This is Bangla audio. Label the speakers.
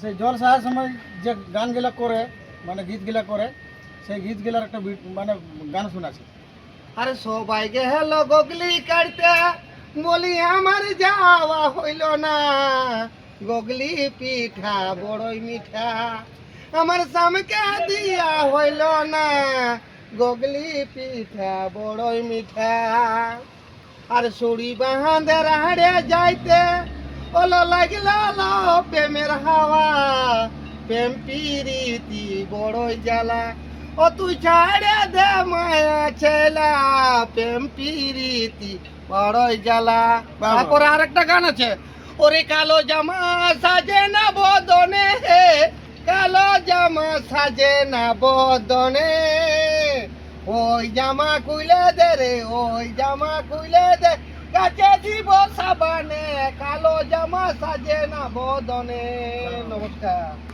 Speaker 1: সেই জল সাহার সময় যে গানগুলা করে মানে গীতগুলা করে সেই গীতগুলার একটা মানে গান শোনাছে।
Speaker 2: আরে সবাই গেল গগলি কাটতে, বলি আমার যাওয়া হইল না। গগলি পিঠা বড়ই মিঠা, আমার সামকে দিয়া হইল না। গগলি পিঠা বড়ই মিঠা। আর সুড়ি বাঁধে রাড়ে যাইতে, ওলো লাগল প্রেমের হাওয়া। প্রেম পিরিতি বড়ই জ্বালা, ও তুই ছাড়ে দে মায়া ছেলা। প্রেম পিরিতি বড়ই জ্বালা। তারপরে আরেকটা গান আছে, ওরে কালো জামা সাজে না বদনে, কালো জামা সাজে না বদনে। ওই জামা খুলে দে রে, ওই জামা খুলে দে, কাছে দিব সাবানে। কালো জামা সাজে না বদনে। নমস্কার।